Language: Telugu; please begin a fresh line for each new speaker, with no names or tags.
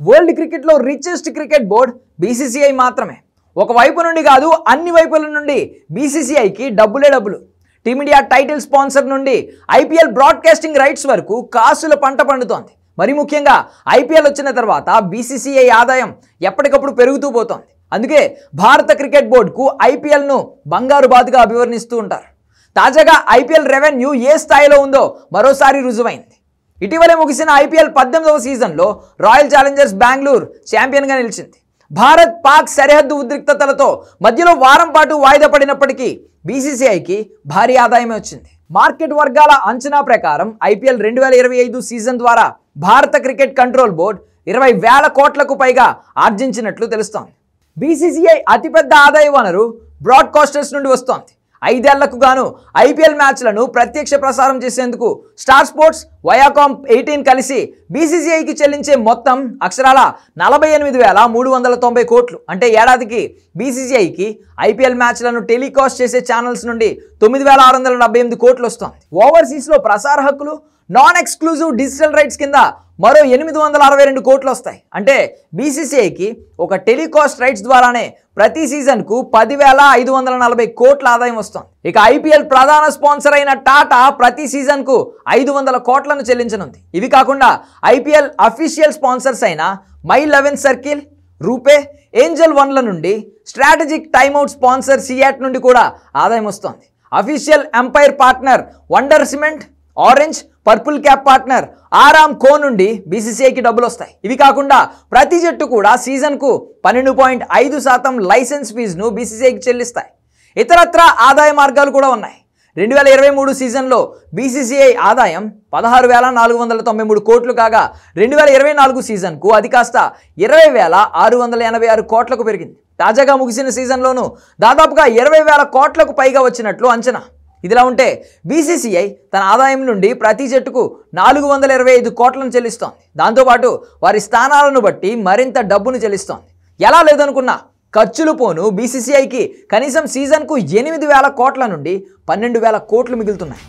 వరల్డ్ క్రికెట్లో రిచెస్ట్ క్రికెట్ బోర్డ్ బీసీసీఐ మాత్రమే. ఒక వైపు నుండి కాదు, అన్ని వైపుల నుండి బీసీసీఐకి డబ్బులే డబ్బులు. టీమిండియా టైటిల్ స్పాన్సర్ నుండి ఐపీఎల్ బ్రాడ్కాస్టింగ్ రైట్స్ వరకు కాసుల పంట పండుతోంది. మరి ముఖ్యంగా ఐపీఎల్ వచ్చిన తర్వాత బీసీసీఐ ఆదాయం ఎప్పటికప్పుడు పెరుగుతూ పోతోంది. అందుకే భారత క్రికెట్ బోర్డుకు ఐపీఎల్ను బంగారు బాతుగా అభివర్ణిస్తూ ఉంటారు. తాజాగా ఐపీఎల్ రెవెన్యూ ఏ స్థాయిలో ఉందో మరోసారి రుజువైంది. ఇటీవలే ముగిసిన ఐపీఎల్ 18వ సీజన్లో రాయల్ ఛాలెంజర్స్ బెంగళూరు ఛాంపియన్గా నిలిచింది. భారత్ పాక్ సరిహద్దు ఉద్రిక్తతలతో మధ్యలో వారం పాటు వాయిదా పడినప్పటికీ బీసీసీఐకి భారీ ఆదాయమే వచ్చింది. మార్కెట్ వర్గాల అంచనా ప్రకారం ఐపీఎల్ 2025 సీజన్ ద్వారా భారత క్రికెట్ కంట్రోల్ బోర్డు 20,000 కోట్లకు పైగా ఆర్జించినట్లు తెలుస్తోంది. బీసీసీఐ అతిపెద్ద ఆదాయ వనరు బ్రాడ్కాస్టర్స్ నుండి వస్తోంది. 5 ఏళ్లకు గాను ఐపీఎల్ మ్యాచ్లను ప్రత్యక్ష ప్రసారం చేసేందుకు స్టార్ స్పోర్ట్స్, వయాకామ్ 18 కలిసి బీసీసీఐకి చెల్లించే మొత్తం అక్షరాల 48,390 కోట్లు. అంటే ఏడాదికి బీసీసీఐకి ఐపీఎల్ మ్యాచ్లను టెలికాస్ట్ చేసే ఛానల్స్ నుండి 9,678 కోట్లు వస్తోంది. ఓవర్సీస్లో ప్రసార హక్కులు, నాన్ ఎక్స్క్లూజివ్ డిజిటల్ రైట్స్ కింద మరో 862 కోట్లు వస్తాయి. అంటే బీసీసీఐకి ఒక టెలికాస్ట్ రైట్స్ ద్వారానే ప్రతి సీజన్కు 10,540 కోట్ల ఆదాయం వస్తుంది. ఇక ఐపీఎల్ ప్రధాన స్పాన్సర్ అయిన టాటా ప్రతి సీజన్కు 500 కోట్లను చెల్లించనుంది. ఇవి కాకుండా ఐపీఎల్ అఫీషియల్ స్పాన్సర్స్ అయిన మై 11 సర్కిల్, రూపే, ఏంజల్ వన్ల నుండి స్ట్రాటజిక్ టైమ్అవుట్ స్పాన్సర్ సియాట్ నుండి కూడా ఆదాయం వస్తుంది. Official umpire partner Wonder Cement, orange, purple cap partner Aramco నుండి బీసీసీఐకి డబ్బులు వస్తాయి. ఇవి కాకుండా ప్రతి జట్టు కూడా సీజన్కు 12.5% లైసెన్స్ ఫీజును బీసీసీఐకి చెల్లిస్తాయి. ఇతరత్రా ఆదాయ మార్గాలు కూడా ఉన్నాయి. 2023 సీజన్లో బీసీసీఐ ఆదాయం 16,493 కోట్లు కాగా 2024 సీజన్కు అది కాస్త 20,686 కోట్లకు పెరిగింది. తాజాగా ముగిసిన సీజన్లోనూ దాదాపుగా 20,000 కోట్లకు పైగా వచ్చినట్లు అంచనా. ఇదిలా ఉంటే బీసీసీఐ తన ఆదాయం నుండి ప్రతి జట్టుకు 425 కోట్లను చెల్లిస్తోంది. దాంతోపాటు వారి స్థానాలను బట్టి మరింత డబ్బును చెల్లిస్తోంది. ఎలా లేదనుకున్నా ఖర్చులు పోను బీసీసీఐకి కనీసం సీజన్కు 8,000 కోట్ల నుండి 12,000 కోట్లు మిగులుతున్నాయి.